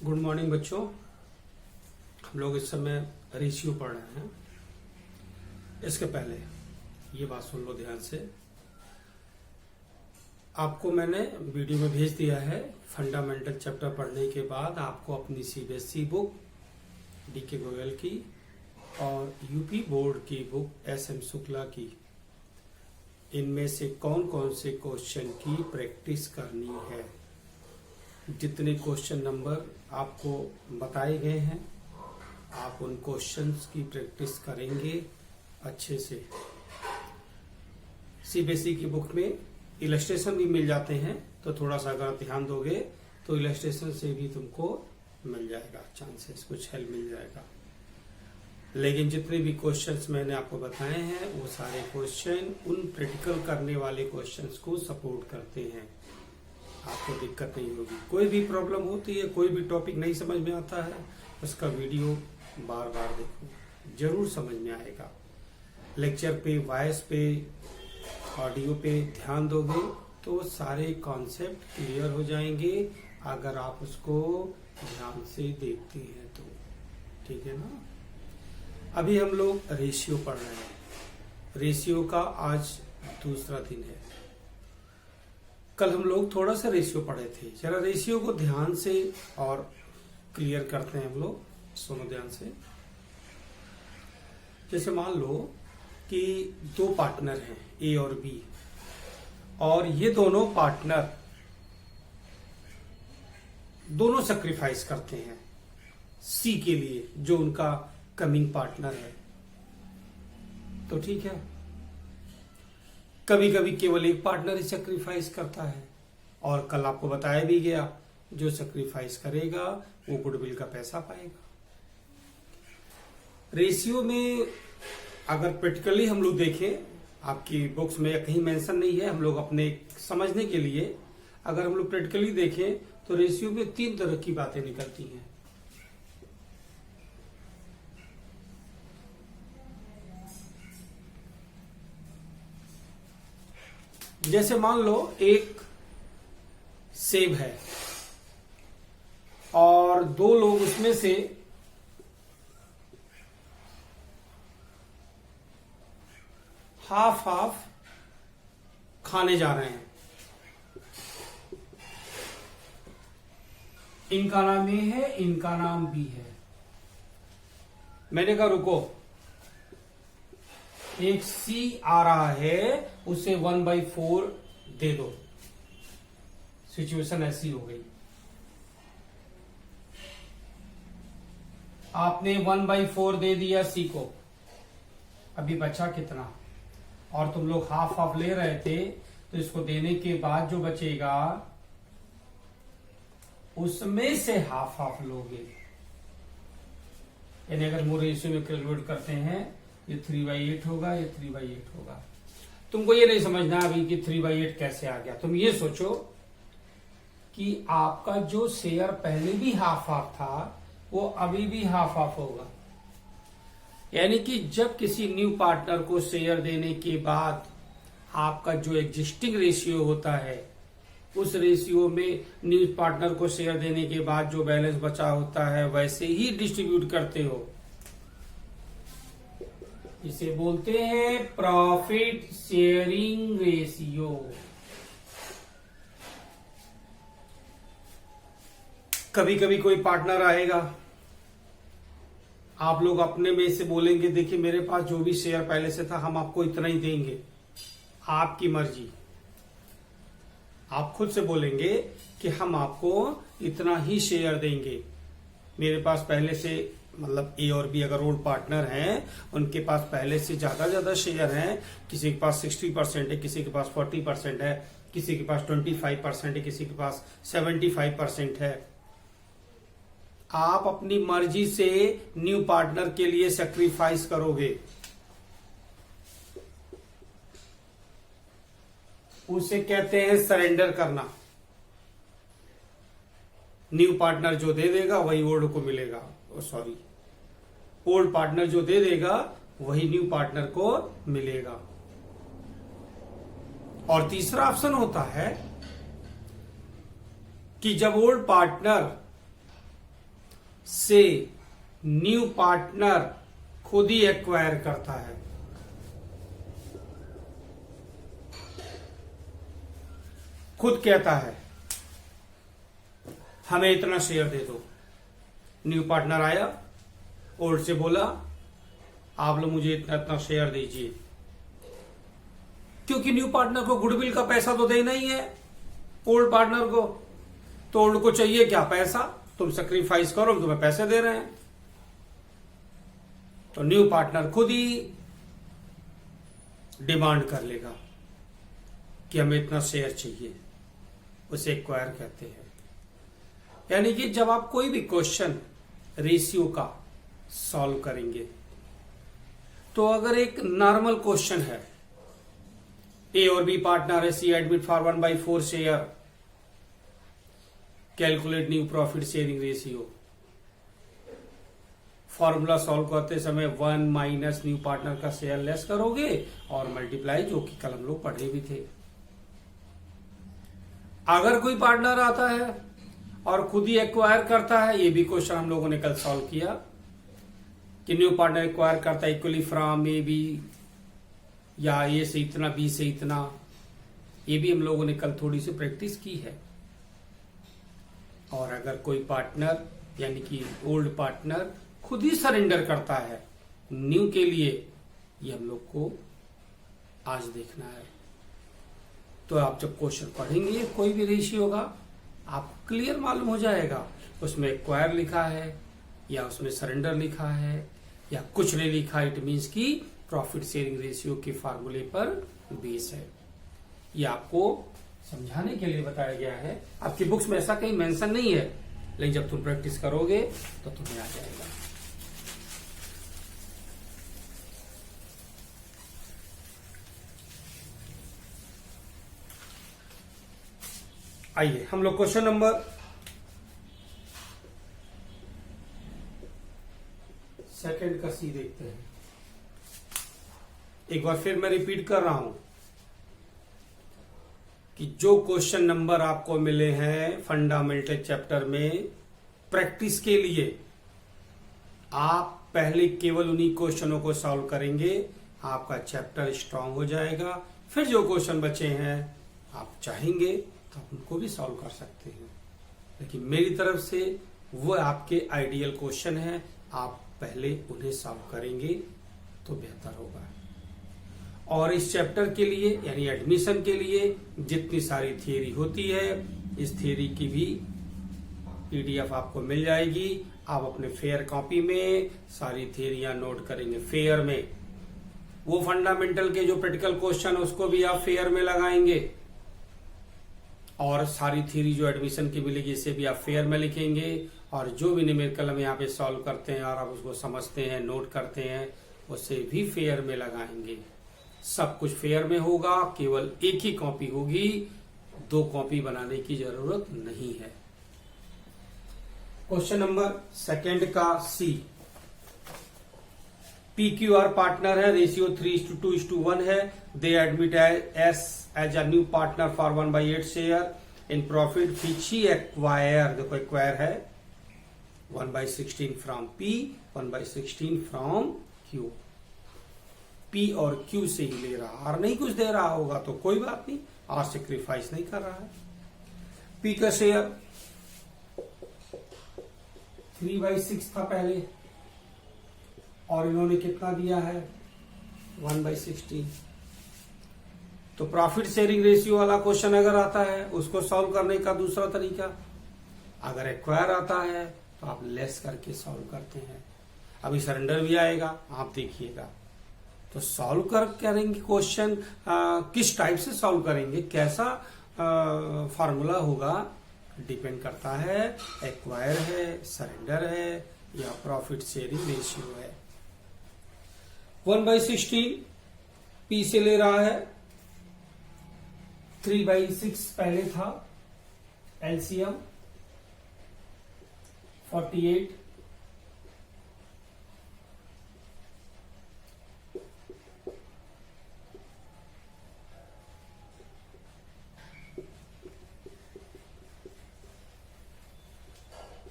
Good morning बच्चों। हम लोग इस समय रेशियो पढ़ रहे हैं। इसके पहले ये बात सुन लो ध्यान से। आपको मैंने वीडियो में भेज दिया है। फंडामेंटल चैप्टर पढ़ने के बाद आपको अपनी सीबीएसई बुक डीके गोयल की और यूपी बोर्ड की बुक एसएम शुक्ला की, इनमें से कौन कौन से क्वेश्चन की प्रैक्टिस करनी है। जितने क्वेश्चन नंबर आपको बताए गए हैं आप उन क्वेश्चंस की प्रैक्टिस करेंगे अच्छे से। सीबीएसई की बुक में इलस्ट्रेशन भी मिल जाते हैं, तो थोड़ा सा अगर ध्यान दोगे तो इलस्ट्रेशन से भी तुमको मिल जाएगा, चांसेस कुछ हेल्प मिल जाएगा। लेकिन जितने भी क्वेश्चंस मैंने आपको बताए हैं वो सारे क्वेश्चन उन प्रैक्टिकल करने वाले क्वेश्चंस को सपोर्ट करते हैं। आपको दिक्कत नहीं होगी। कोई भी प्रॉब्लम होती है, कोई भी टॉपिक नहीं समझ में आता है, उसका वीडियो बार बार देखो, जरूर समझ में आएगा। लेक्चर पे, वॉइस पे, ऑडियो पे ध्यान दोगे तो सारे कॉन्सेप्ट क्लियर हो जाएंगे, अगर आप उसको ध्यान से देखते हैं तो। ठीक है ना। अभी हम लोग रेशियो पढ़ रहे हैं। रेशियो का आज दूसरा दिन है। कल हम लोग थोड़ा सा रेशियो पढ़े थे। जरा रेशियो को ध्यान से और क्लियर करते हैं हम लोग, सुनो ध्यान से। जैसे मान लो कि दो पार्टनर हैं ए और बी, और ये दोनों पार्टनर दोनों सैक्रिफाइस करते हैं सी के लिए, जो उनका कमिंग पार्टनर है। तो ठीक है, कभी कभी केवल एक पार्टनर ही सैक्रिफाइस करता है, और कल आपको बताया भी गया जो सैक्रिफाइस करेगा वो गुडविल का पैसा पाएगा। रेशियो में अगर प्रैक्टिकली हम लोग देखें, आपकी बुक्स में कहीं मेंशन नहीं है, हम लोग अपने समझने के लिए अगर हम लोग प्रैक्टिकली देखें तो रेशियो में तीन तरह की बातें निकलती हैं। जैसे मान लो एक सेब है और दो लोग उसमें से हाफ हाफ खाने जा रहे हैं। इनका नाम ए है, इनका नाम बी है। मैंने कहा रुको, एक सी आ रहा है, उसे 1/4 दे दो। सिचुएशन ऐसी हो गई, आपने 1/4 दे दिया सी को, अभी बचा कितना, और तुम लोग हाफ हाफ ले रहे थे, तो इसको देने के बाद जो बचेगा उसमें से हाफ हाफ लोगे। यानी अगर मूल रेशियो में कैलकुलेट करते हैं, ये 3/8 होगा, ये 3/8 होगा। तुमको ये नहीं समझना अभी कि 3/8 कैसे आ गया। तुम ये सोचो कि आपका जो शेयर पहले भी हाफ हाफ था वो अभी भी हाफ हाफ होगा। यानी कि जब किसी न्यू पार्टनर को शेयर देने के बाद आपका जो एग्जिस्टिंग रेशियो होता है, उस रेशियो में न्यू पार्टनर को शेयर देने के बाद जो बैलेंस बचा होता है वैसे ही डिस्ट्रीब्यूट करते हो। इसे बोलते हैं प्रॉफिट शेयरिंग रेशियो। कभी कभी कोई पार्टनर आएगा, आप लोग अपने में से बोलेंगे देखिए मेरे पास जो भी शेयर पहले से था हम आपको इतना ही देंगे, आपकी मर्जी। आप खुद से बोलेंगे कि हम आपको इतना ही शेयर देंगे। मेरे पास पहले से, मतलब ए और बी अगर ओल्ड पार्टनर हैं, उनके पास पहले से ज्यादा शेयर हैं। किसी के पास 60% है, किसी के पास 40% है, किसी के पास 25% है, किसी के पास 75% है। आप अपनी मर्जी से न्यू पार्टनर के लिए सैक्रिफाइस करोगे, उसे कहते हैं सरेंडर करना। न्यू पार्टनर जो दे देगा वही ओल्ड को मिलेगा, सॉरी, ओल्ड पार्टनर जो दे देगा वही न्यू पार्टनर को मिलेगा। और तीसरा ऑप्शन होता है कि जब ओल्ड पार्टनर से न्यू पार्टनर खुद ही एक्वायर करता है। खुद कहता है हमें इतना शेयर दे दो। न्यू पार्टनर आया, ओल्ड से बोला आप लोग मुझे इतना इतना शेयर दीजिए, क्योंकि न्यू पार्टनर को गुडविल का पैसा तो देना ही है ओल्ड पार्टनर को। तो ओल्ड को चाहिए क्या? पैसा। तुम सेक्रीफाइस करो, हम तुम्हें पैसे दे रहे हैं। तो न्यू पार्टनर खुद ही डिमांड कर लेगा कि हमें इतना शेयर चाहिए, उसे एक्वायर कहते हैं। यानी कि जब आप कोई भी क्वेश्चन रेशियो का सॉल्व करेंगे, तो अगर एक नॉर्मल क्वेश्चन है, ए और बी पार्टनर है, C admit for 1/4 share, calculate new profit sharing ratio, formula solve करते समय 1 माइनस न्यू पार्टनर का शेयर लेस करोगे और मल्टीप्लाई, जो कि कल हम लोग पढ़े भी थे। अगर कोई पार्टनर आता है और खुद ही एक्वायर करता है, ये भी क्वेश्चन हम लोगों ने कल सॉल्व किया कि न्यू पार्टनर एक्वायर करता है इक्वली फ्रॉम ए बी, या ए से इतना बी से इतना, ये भी हम लोगों ने कल थोड़ी सी प्रैक्टिस की है। और अगर कोई पार्टनर यानी कि ओल्ड पार्टनर खुद ही सरेंडर करता है न्यू के लिए, ये हम लोग को आज देखना है। तो आप जब क्वेश्चन पढ़ेंगे कोई भी रेशियो का, आपको क्लियर मालूम हो जाएगा उसमें एक्वायर लिखा है या उसमें सरेंडर लिखा है या कुछ नहीं लिखा। इट मीन्स कि प्रॉफिट शेयरिंग रेशियो के फार्मूले पर बेस है। ये आपको समझाने के लिए बताया गया है। आपकी बुक्स में ऐसा कहीं मेंशन नहीं है, लेकिन जब तुम प्रैक्टिस करोगे तो तुम्हें आ जाएगा। आइए हम लोग क्वेश्चन नंबर सेकंड का सी देखते हैं। एक बार फिर मैं रिपीट कर रहा हूं कि जो क्वेश्चन नंबर आपको मिले हैं फंडामेंटल चैप्टर में प्रैक्टिस के लिए, आप पहले केवल उन्हीं क्वेश्चनों को सॉल्व करेंगे, आपका चैप्टर स्ट्रांग हो जाएगा। फिर जो क्वेश्चन बचे हैं आप चाहेंगे तो आप उनको भी सॉल्व कर सकते हैं, लेकिन मेरी तरफ से वो आपके आइडियल क्वेश्चन है, आप पहले उन्हें सॉल्व करेंगे तो बेहतर होगा। और इस चैप्टर के लिए यानी एडमिशन के लिए जितनी सारी थियरी होती है, इस थियरी की भी पीडीएफ आपको मिल जाएगी। आप अपने फेयर कॉपी में सारी थियरियां नोट करेंगे। फेयर में वो फंडामेंटल के जो प्रैक्टिकल क्वेश्चन है उसको भी आप फेयर में लगाएंगे, और सारी थियरी जो एडमिशन की मिलेगी इसे भी आप फेयर में लिखेंगे। और जो भी न्यूमेरिकल हम यहाँ पे सॉल्व करते हैं और आप उसको समझते हैं, नोट करते हैं, उसे भी फेयर में लगाएंगे। सब कुछ फेयर में होगा, केवल एक ही कॉपी होगी, 2 कॉपी बनाने की जरूरत नहीं है। क्वेश्चन नंबर सेकंड का सी, PQR पार्टनर है, रेशियो 3:2:1 है। They admit as a new partner for 1/8 share in profit which he acquire, देखो एक्वायर है 1/16 from P, 1/16 from Q। P और Q से ही ले रहा, और नहीं कुछ दे रहा होगा तो कोई बात नहीं, और सेक्रीफाइस नहीं कर रहा है। P का शेयर 3/6 था पहले, और इन्होंने कितना दिया है 1/16। तो प्रॉफिट शेयरिंग रेशियो वाला क्वेश्चन अगर आता है उसको सॉल्व करने का दूसरा तरीका, अगर एक्वायर आता है तो आप लेस करके सॉल्व करते हैं। अभी सरेंडर भी आएगा, आप देखिएगा। तो सॉल्व करेंगे क्वेश्चन, किस टाइप से सॉल्व करेंगे, कैसा फार्मूला होगा, डिपेंड करता है एक्वायर है, सरेंडर है या प्रॉफिट शेयरिंग रेशियो है। 1/16 P से ले रहा है, 3/6 पहले था, एलसीएम 48,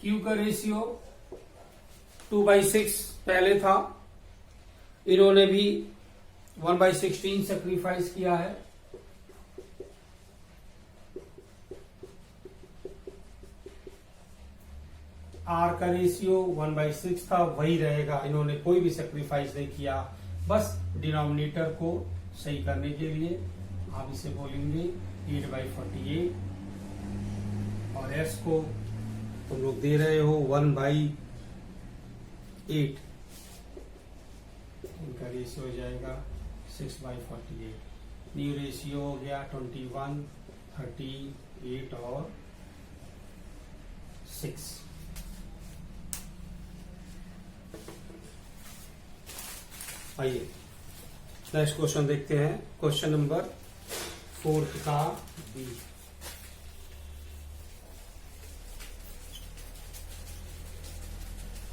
Q का रेशियो 2/6 पहले था, इन्होंने भी 1/16 सेक्रीफाइस किया है। आर का रेशियो 1/6 था, वही रहेगा, इन्होंने कोई भी सेक्रीफाइस नहीं किया, बस डिनोमिनेटर को सही करने के लिए आप इसे बोलेंगे 8/48 और एक्स को तुम लोग दे रहे हो 1/8, इनका रेशियो हो जाएगा 6/48। न्यू रेशियो हो गया 21, 38 और 6। आइए नेक्स्ट क्वेश्चन देखते हैं। क्वेश्चन नंबर 4 का बी।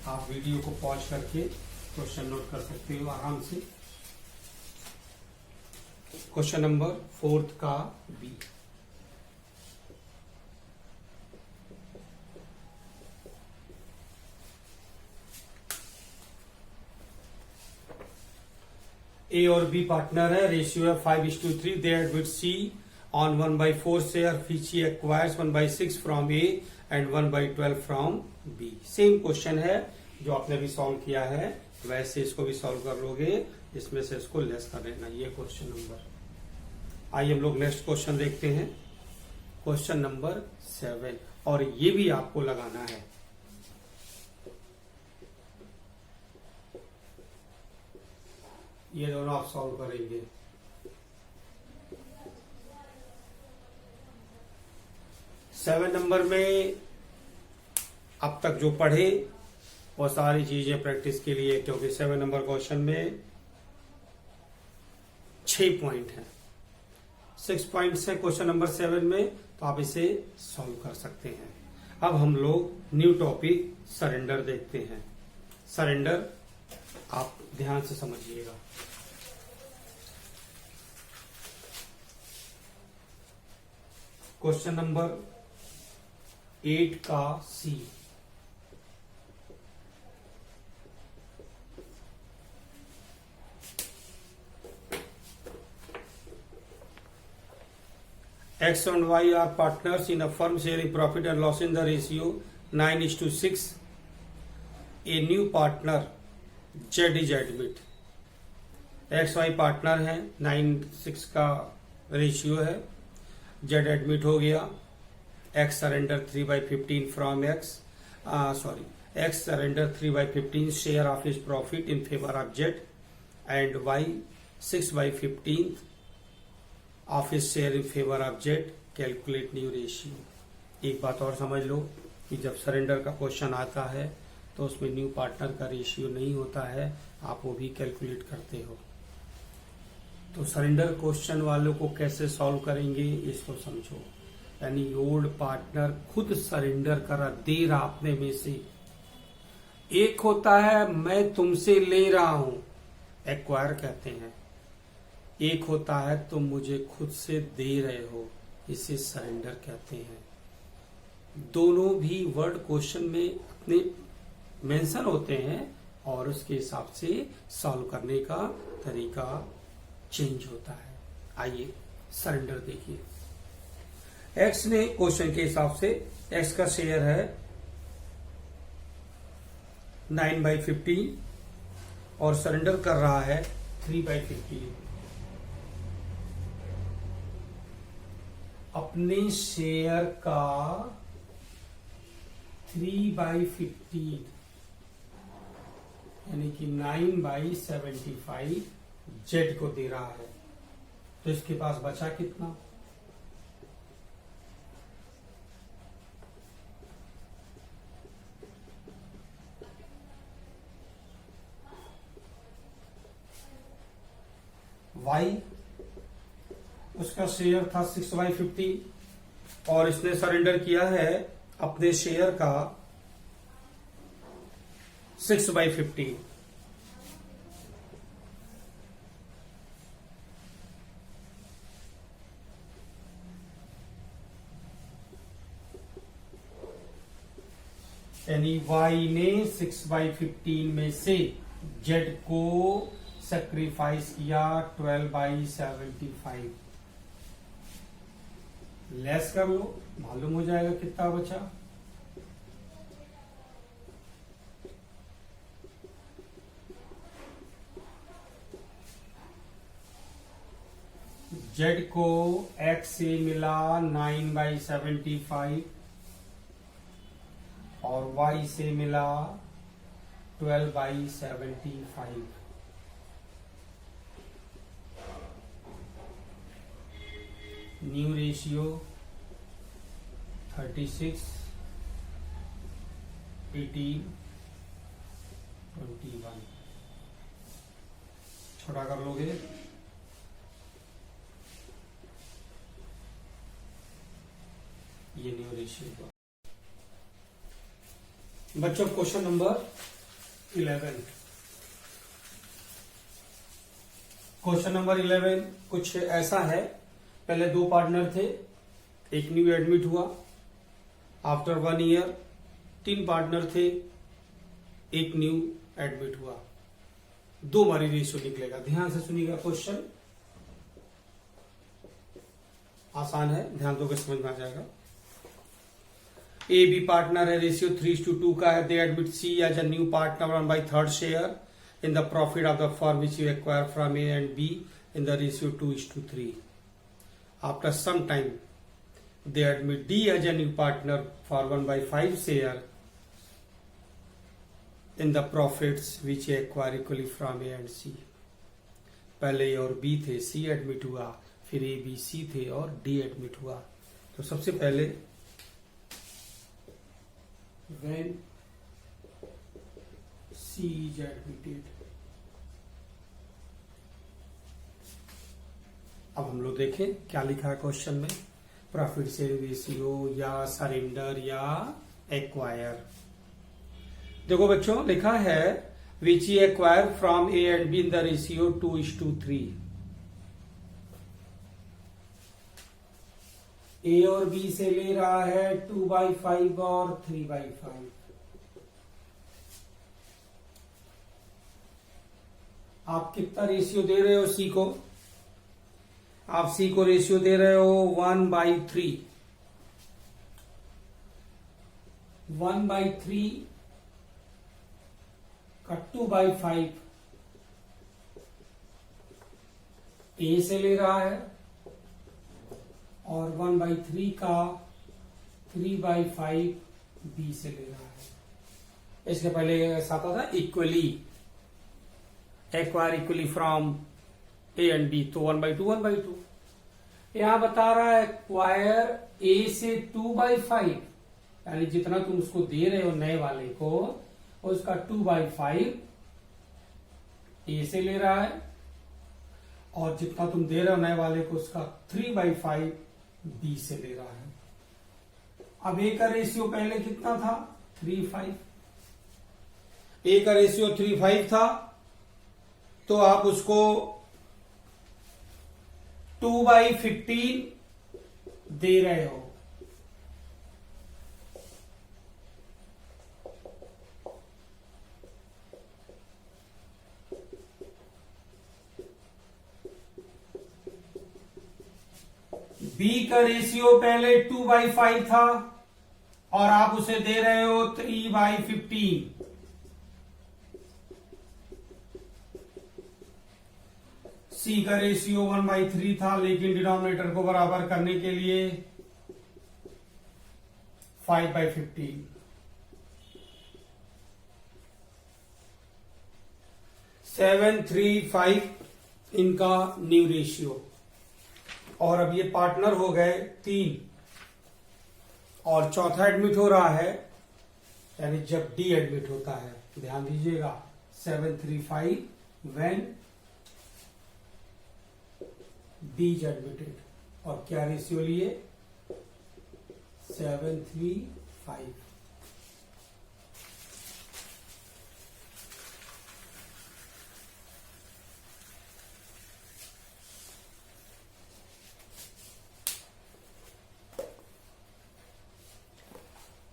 आप वीडियो को पॉज करके क्वेश्चन नोट कर सकते हो आराम से। क्वेश्चन नंबर 4 का बी। ए और बी पार्टनर है, रेशियो है 5:3। They admit C on 1/4 share, which he acquires 1/6 from A and 1/12 from B. Same question है जो आपने भी सॉल्व किया है, वैसे इसको भी सॉल्व कर लोगे, इसमें से इसको लेस कर लेना, ये क्वेश्चन नंबर। आइए हम लोग नेक्स्ट क्वेश्चन देखते हैं, क्वेश्चन नंबर 7, और ये भी आपको लगाना है। ये दोनों आप सॉल्व करेंगे। सेवन नंबर में अब तक जो पढ़े वो सारी चीजें प्रैक्टिस के लिए, क्योंकि 7 नंबर क्वेश्चन में 6 पॉइंट हैं, 6 पॉइंट्स है क्वेश्चन नंबर 7 में, तो आप इसे सॉल्व कर सकते हैं। अब हम लोग न्यू टॉपिक सरेंडर देखते हैं। सरेंडर आप ध्यान से समझिएगा। क्वेश्चन नंबर 8 का सी। X and Y are partners in a firm sharing profit and loss in the ratio 9:6. A new partner Z is admit. XY partner है, 9:6 का रेशियो है, Z एडमिट हो गया, X surrender 3/15 from X, X surrender 3/15 share of his profit in favour of Z and Y 6/15 of his share in favour of Z। Calculate new ratio. एक बात और समझ लो कि जब सरेंडर का क्वेश्चन आता है तो उसमें न्यू पार्टनर का रेशियो नहीं होता है, आप वो भी कैलकुलेट करते हो। तो सरेंडर क्वेश्चन वालों को कैसे सॉल्व करेंगे इसको समझो। यानी ओल्ड पार्टनर खुद सरेंडर करा, दे रहा अपने में से। एक होता है मैं तुमसे ले रहा हूं, एक्वायर कहते हैं। एक होता है तुम मुझे खुद से दे रहे हो, इसे सरेंडर कहते हैं। दोनों भी वर्ड क्वेश्चन में अपने मेंशन होते हैं और उसके हिसाब से सॉल्व करने का तरीका चेंज होता है। आइए सरेंडर देखिए। एक्स ने क्वेश्चन के हिसाब से एक्स का शेयर है 9/15 और सरेंडर कर रहा है 3/15। अपने शेयर का 3/15 यानी कि 9/75 जेड को दे रहा है, तो इसके पास बचा कितना? वाई उसका शेयर था 6/15 और इसने सरेंडर किया है अपने शेयर का 6/15। यानी y ने 6/15 में से z को सेक्रीफाइस किया 12/75। लेस कर लो, मालूम हो जाएगा कितना बचा। z को x से मिला 9/75 और y से मिला 12/75। New ratio 36, 18, 21। छोटा कर लोगे ये न्यू रेशियो। बच्चों क्वेश्चन नंबर 11। क्वेश्चन नंबर 11 कुछ ऐसा है, पहले 2 पार्टनर थे, एक न्यू एडमिट हुआ। आफ्टर 1 ईयर 3 पार्टनर थे, एक न्यू एडमिट हुआ। 2 बारी रेशियो निकलेगा। ध्यान से सुनिएगा, क्वेश्चन आसान है, ध्यान दोगे समझ में आ जाएगा। ए बी पार्टनर है, रेशियो 3:2 का है। They admit C as a new partner 1/3 share in the profit of the firm which you acquire from A and B in the ratio 2:3. After some time, they admit D as a new partner for 1/5 share in the profits which you acquire equally from A and C. पहले A और B थे, C admit हुआ, फिर A, B, C थे और D admit हुआ। तो सबसे पहले when C is admitted, अब हम लोग देखें क्या लिखा है क्वेश्चन में। प्रॉफिट शेयरिंग रेशियो या सरेंडर या एक्वायर। देखो बच्चों लिखा है which E acquire from A and B in the ratio 2:3। A और बी से ले रहा है 2/5 और 3/5। आप कितना रेशियो दे रहे हो सी को? आप सी को रेशियो दे रहे हो 1/3। 1/3 का 2/5 ए से ले रहा है और 1/3 का 3/5 बी से ले रहा है। इसके पहले ऐसा आता था equally, acquire equally from A and B, तो 1/2 1/2। यहां बता रहा है एक्वायर ए से 2/5, यानी जितना तुम उसको दे रहे हो नए वाले को, उसका 2/5 ए से ले रहा है और जितना तुम दे रहे हो नए वाले को उसका 3/5 बी से ले रहा है। अब ए का रेशियो पहले कितना था? 3:5। ए का रेशियो 3:5 था, तो आप उसको 2/15 दे रहे हो। बी का रेशियो पहले 2/5 था और आप उसे दे रहे हो 3/15। सी का रेशियो 1/3 था, लेकिन डिनोमिनेटर को बराबर करने के लिए 5/15। 7:3:5 इनका न्यू रेशियो। और अब ये पार्टनर हो गए 3 और चौथा एडमिट हो रहा है, यानी जब डी एडमिट होता है। ध्यान दीजिएगा 7:3:5 व्हेन डी इज एडमिटेड। और क्या रेशियो लिए? 7:3:5।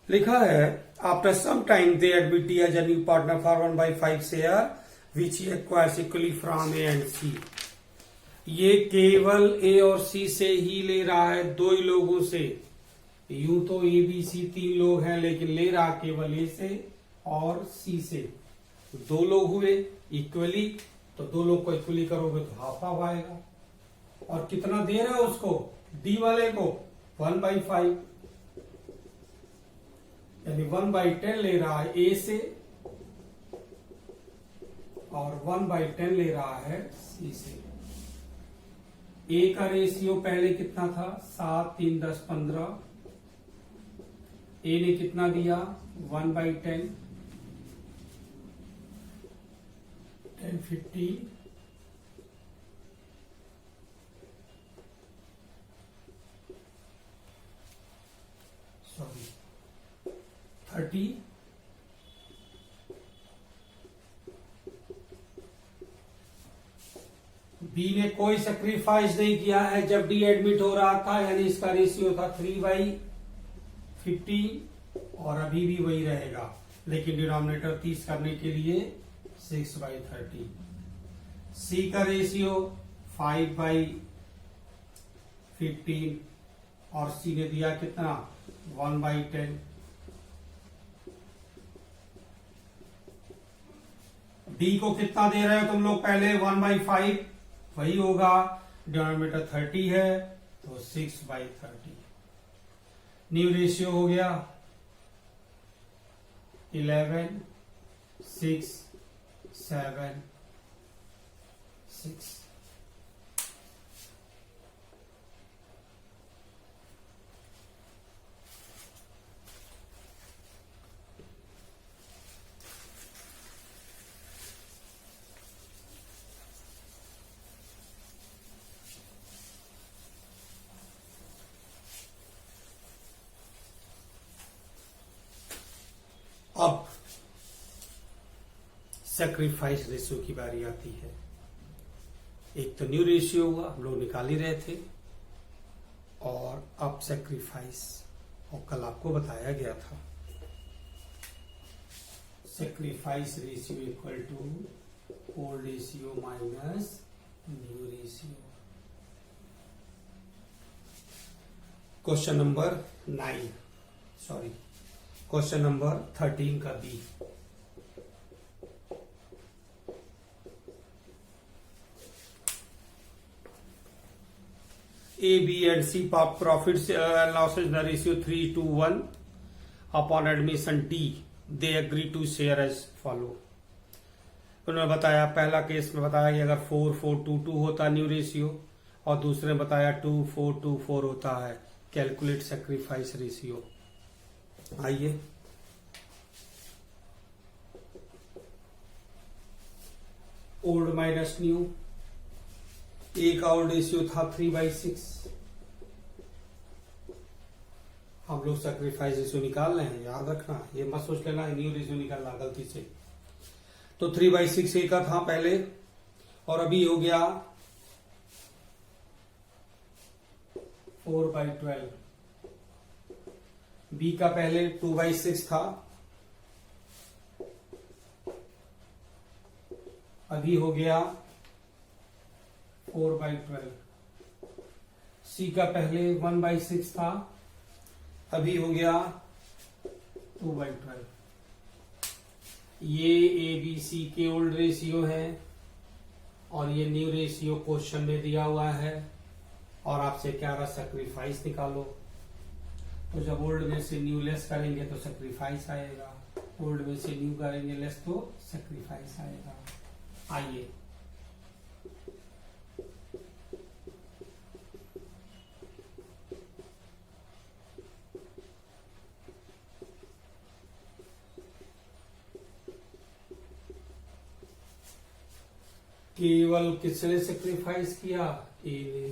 लिखा है After some time, they admit D as a new partner for 1/5 share, which he acquires equally from A and C. ये केवल A और C से ही ले रहा है, दो ही लोगों से। यूं तो A, B, C तीन लोग हैं, लेकिन ले रहा केवल A से और C से। दो लोग हुए इक्वली, तो दो लोग को इक्वली करोगे तो हाफ हाफ आएगा। और कितना दे रहा है उसको, D वाले को 1/5, यानी 1/10 ले रहा है A से और 1/10 ले रहा है C से। A का रेशियो पहले कितना था, 7, 3, 10, 15। A ने कितना दिया, 1/10, 10, 15, सॉरी 30, बी ने कोई सेक्रीफाइस नहीं किया है जब डी एडमिट हो रहा था, यानी इसका रेशियो था 3/50 और अभी भी वही रहेगा, लेकिन डिनोमिनेटर 30 करने के लिए 6/30। सी का रेशियो 5/15 और सी ने दिया कितना, 1/10। डी को कितना दे रहे हो तुम लोग, पहले 1/5 वही होगा, डिनोमिनेटर 30 है तो 6/30। न्यू रेशियो हो गया 11, 6, 7, 6। अब सैक्रिफाइस रेशियो की बारी आती है। एक तो न्यू रेशियो हुआ, हम लोग निकाल ही रहे थे, और अब सैक्रिफाइस, और कल आपको बताया गया था sacrifice ratio equal to old ratio minus new ratio. Question number 9, sorry question number 13 का B. A, B and C profits and losses in the ratio 3:1 upon admission D. They agree to share as follow. उन्होंने बताया, पहला case में बताया कि अगर 4:4:2:2 होता new ratio, और दूसरे में बताया 2:4:2:4 होता है। Calculate sacrifice ratio. आइए ओल्ड माइनस न्यू। ए का ओल्ड रेशियो था 3/6। हम लोग सैक्रिफाइस रेशियो निकाल रहे हैं, याद रखना, ये मत सोच लेना न्यू रेशियो निकालना गलती से। तो 3/6 ए का था पहले, और अभी हो गया 4/12। बी का पहले 2/6 था, अभी हो गया 4/12। सी का पहले 1/6 था, अभी हो गया 2/12। ये ए बी सी के ओल्ड रेशियो है, और ये न्यू रेशियो क्वेश्चन में दिया हुआ है, और आपसे क्या रहा, सैक्रिफाइस निकालो। तो जब ओल्ड में से न्यू लेस करेंगे तो सैक्रिफाइस आएगा, ओल्ड में से न्यू करेंगे लेस तो सैक्रिफाइस आएगा। आइए केवल किसने सेक्रीफाइस किया, ए ने,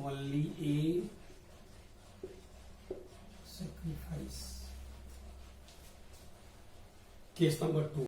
only a sacrifice. Case number 2,